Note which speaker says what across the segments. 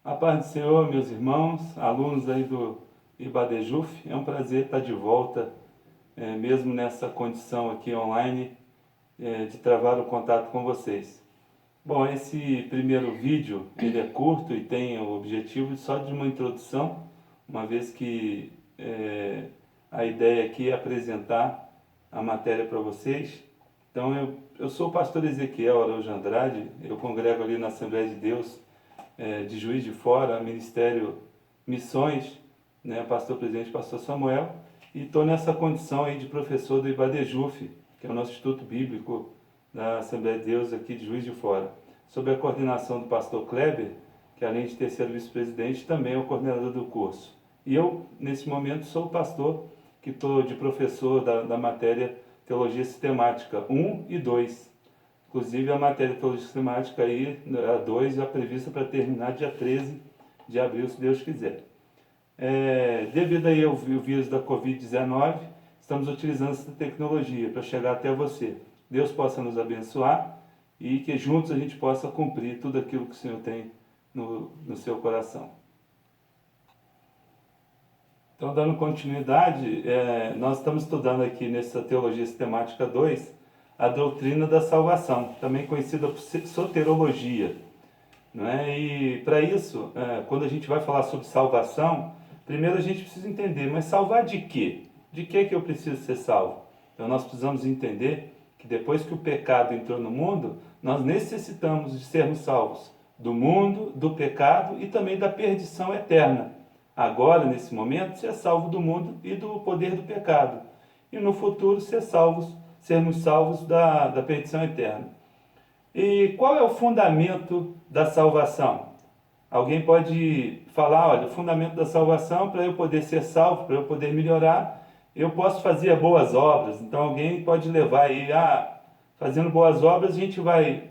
Speaker 1: A paz do Senhor, meus irmãos, alunos aí do IBADEJUF, é um prazer estar de volta, mesmo nessa condição aqui online, de travar o contato com vocês. Bom, esse primeiro vídeo, ele é curto e tem o objetivo só de uma introdução, uma vez que a ideia aqui é apresentar a matéria para vocês. Então, eu sou o pastor Ezequiel Araújo Andrade, eu congrego ali na Assembleia de Deus, de Juiz de Fora, Ministério Missões, né, pastor presidente, pastor Samuel, e estou nessa condição aí de professor do IBADEJUF, que é o nosso Instituto Bíblico da Assembleia de Deus aqui de Juiz de Fora, sob a coordenação do pastor Kleber, que além de terceiro vice-presidente, também é o coordenador do curso. E eu, nesse momento, sou o pastor que estou de professor da matéria Teologia Sistemática 1 e 2. Inclusive a matéria de Teologia Sistemática aí, a 2, já prevista para terminar dia 13 de abril, se Deus quiser. Devido aí ao vírus da Covid-19, estamos utilizando essa tecnologia para chegar até você. Deus possa nos abençoar e que juntos a gente possa cumprir tudo aquilo que o Senhor tem no seu coração. Então, dando continuidade, nós estamos estudando aqui nessa Teologia Sistemática 2, a doutrina da salvação, também conhecida por soterologia. Não é? E para isso, quando a gente vai falar sobre salvação, primeiro a gente precisa entender, mas salvar de quê? De que eu preciso ser salvo? Então nós precisamos entender que depois que o pecado entrou no mundo, nós necessitamos de sermos salvos do mundo, do pecado e também da perdição eterna. Agora, nesse momento, ser salvo do mundo e do poder do pecado. E no futuro, sermos salvos da perdição eterna. E qual é o fundamento da salvação? Alguém pode falar, olha, o fundamento da salvação, para eu poder ser salvo, para eu poder melhorar, eu posso fazer boas obras. Então alguém pode levar aí, fazendo boas obras a gente vai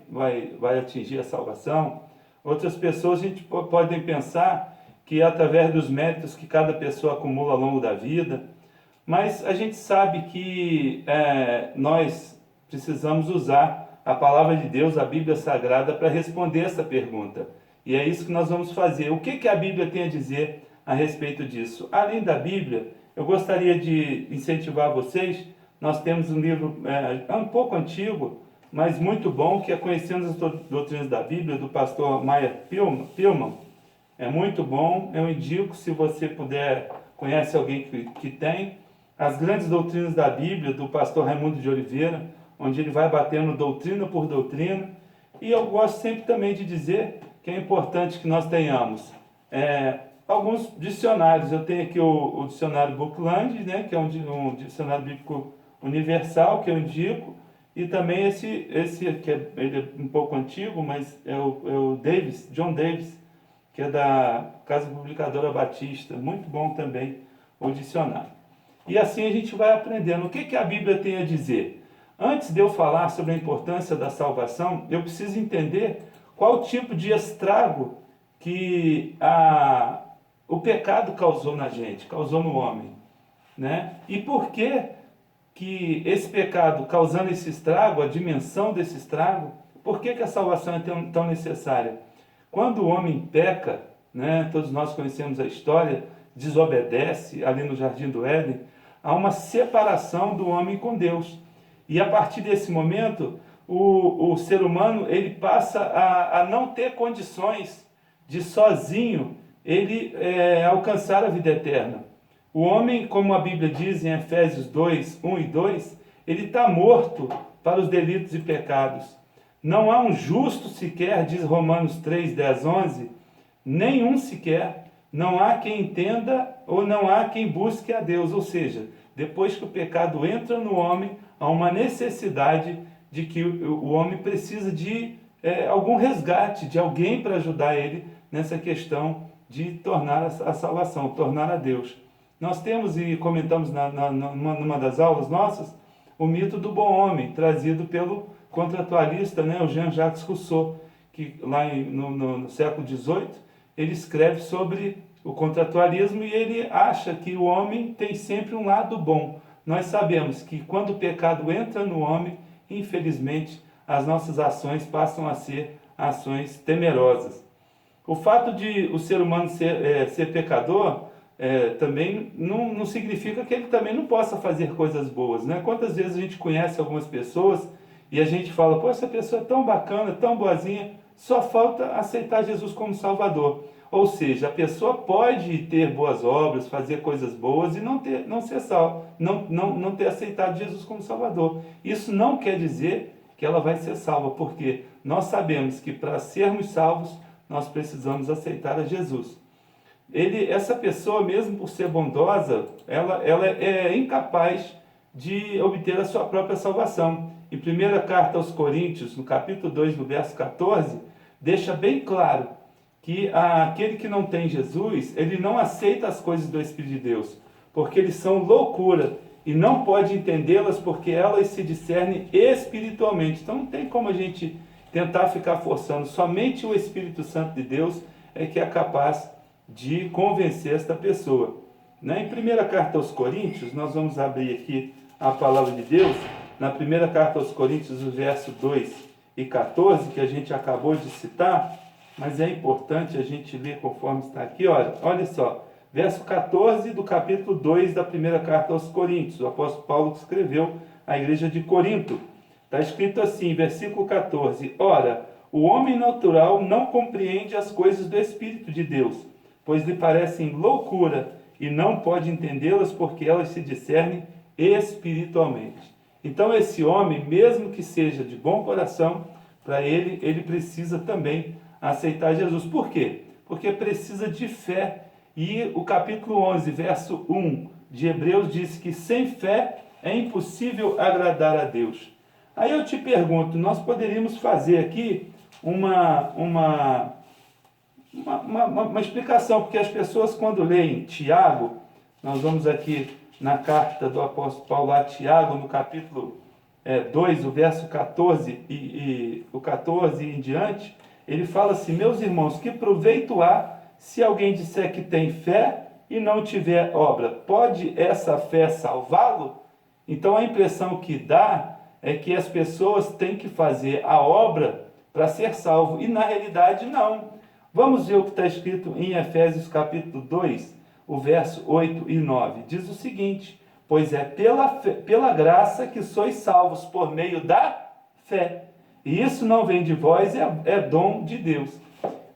Speaker 1: atingir a salvação. Outras pessoas a gente podem pensar que é através dos méritos que cada pessoa acumula ao longo da vida. Mas a gente sabe que nós precisamos usar a palavra de Deus, a Bíblia Sagrada, para responder essa pergunta. E é isso que nós vamos fazer. O que a Bíblia tem a dizer a respeito disso? Além da Bíblia, eu gostaria de incentivar vocês. Nós temos um livro um pouco antigo, mas muito bom, que é Conhecendo as Doutrinas da Bíblia, do pastor Meyer Pillman. É muito bom, eu indico, se você puder, conhece alguém que tem, As Grandes Doutrinas da Bíblia, do pastor Raimundo de Oliveira, onde ele vai batendo doutrina por doutrina. E eu gosto sempre também de dizer que é importante que nós tenhamos alguns dicionários. Eu tenho aqui o dicionário Bookland, né, que é um dicionário bíblico universal, que eu indico, e também esse que ele é um pouco antigo, mas é o John Davis, que é da Casa Publicadora Batista, muito bom também o dicionário. E assim a gente vai aprendendo. O que a Bíblia tem a dizer? Antes de eu falar sobre a importância da salvação, eu preciso entender qual tipo de estrago que o pecado causou na gente, causou no homem, né? E por que esse pecado, causando esse estrago, a dimensão desse estrago, por que a salvação é tão necessária? Quando o homem peca, né, todos nós conhecemos a história, desobedece ali no Jardim do Éden, há uma separação do homem com Deus. E a partir desse momento, o ser humano ele passa a não ter condições de sozinho ele alcançar a vida eterna. O homem, como a Bíblia diz em Efésios 2, 1 e 2, ele está morto para os delitos e pecados. Não há um justo sequer, diz Romanos 3, 10, 11, nenhum sequer. Não há quem entenda ou não há quem busque a Deus. Ou seja, depois que o pecado entra no homem, há uma necessidade de que o homem precisa de algum resgate, de alguém para ajudar ele nessa questão de tornar a salvação, tornar a Deus. Nós temos, e comentamos numa das aulas nossas, o mito do bom homem, trazido pelo contratualista, né, o Jean-Jacques Rousseau, que lá no século XVIII, ele escreve sobre o contratualismo e ele acha que o homem tem sempre um lado bom. Nós sabemos que quando o pecado entra no homem, infelizmente, as nossas ações passam a ser ações temerosas. O fato de o ser humano ser pecador também não significa que ele também não possa fazer coisas boas, né? Quantas vezes a gente conhece algumas pessoas e a gente fala, pô, essa pessoa é tão bacana, tão boazinha, só falta aceitar Jesus como Salvador. Ou seja, a pessoa pode ter boas obras, fazer coisas boas e não ser salvo, não ter aceitado Jesus como Salvador. Isso não quer dizer que ela vai ser salva, porque nós sabemos que para sermos salvos, nós precisamos aceitar a Jesus. Essa pessoa, mesmo por ser bondosa, ela é incapaz de obter a sua própria salvação. Em 1ª carta aos Coríntios, no capítulo 2, no verso 14, deixa bem claro que aquele que não tem Jesus, ele não aceita as coisas do Espírito de Deus, porque eles são loucura, e não pode entendê-las porque elas se discernem espiritualmente. Então não tem como a gente tentar ficar forçando. Somente o Espírito Santo de Deus é que é capaz de convencer esta pessoa. Em 1ª carta aos Coríntios, nós vamos abrir aqui a palavra de Deus, na 1ª carta aos Coríntios, o verso 2 e 14, que a gente acabou de citar, mas é importante a gente ler conforme está aqui. Olha só, verso 14 do capítulo 2 da 1ª carta aos Coríntios, o apóstolo Paulo escreveu à igreja de Corinto. Está escrito assim, versículo 14, ora, o homem natural não compreende as coisas do Espírito de Deus, pois lhe parecem loucura e não pode entendê-las porque elas se discernem espiritualmente. Então esse homem, mesmo que seja de bom coração, para ele precisa também aceitar Jesus. Por quê? Porque precisa de fé. E o capítulo 11, verso 1 de Hebreus diz que sem fé é impossível agradar a Deus. Aí eu te pergunto, nós poderíamos fazer aqui uma explicação, porque as pessoas quando leem Tiago, nós vamos aqui na carta do apóstolo Paulo a Tiago, no capítulo 2, o verso 14 e o 14 em diante, ele fala assim, meus irmãos, que proveito há se alguém disser que tem fé e não tiver obra? Pode essa fé salvá-lo? Então a impressão que dá é que as pessoas têm que fazer a obra para ser salvo, e na realidade não. Vamos ver o que está escrito em Efésios capítulo 2, o verso 8 e 9. Diz o seguinte, pois é pela graça que sois salvos por meio da fé. E isso não vem de vós, é dom de Deus.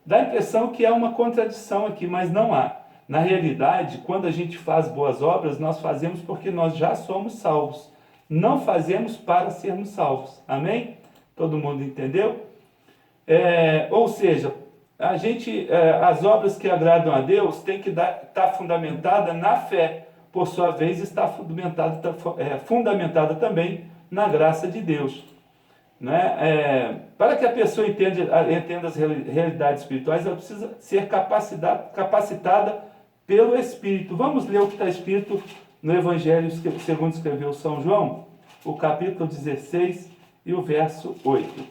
Speaker 1: Dá a impressão que há uma contradição aqui, mas não há. Na realidade, quando a gente faz boas obras, nós fazemos porque nós já somos salvos. Não fazemos para sermos salvos. Amém? Todo mundo entendeu? Ou seja, as obras que agradam a Deus têm que estar fundamentada na fé. Por sua vez, está fundamentada também na graça de Deus. Para que a pessoa entenda as realidades espirituais, ela precisa ser capacitada pelo Espírito. Vamos ler o que está escrito no Evangelho segundo escreveu São João, o capítulo 16 e o verso 8.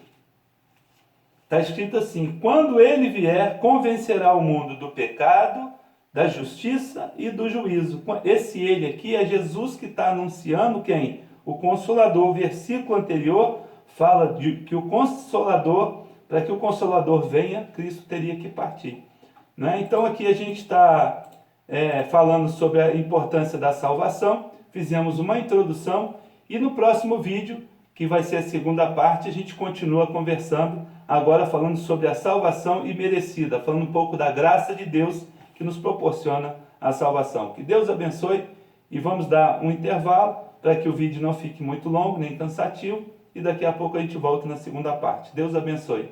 Speaker 1: Está escrito assim, quando ele vier, convencerá o mundo do pecado, da justiça e do juízo. Esse ele aqui é Jesus que está anunciando quem? O Consolador. O versículo anterior fala que o Consolador, para que o Consolador venha, Cristo teria que partir. Então aqui a gente está falando sobre a importância da salvação, fizemos uma introdução e no próximo vídeo, que vai ser a segunda parte, a gente continua conversando, agora falando sobre a salvação imerecida, falando um pouco da graça de Deus que nos proporciona a salvação. Que Deus abençoe e vamos dar um intervalo para que o vídeo não fique muito longo nem cansativo e daqui a pouco a gente volta na segunda parte. Deus abençoe.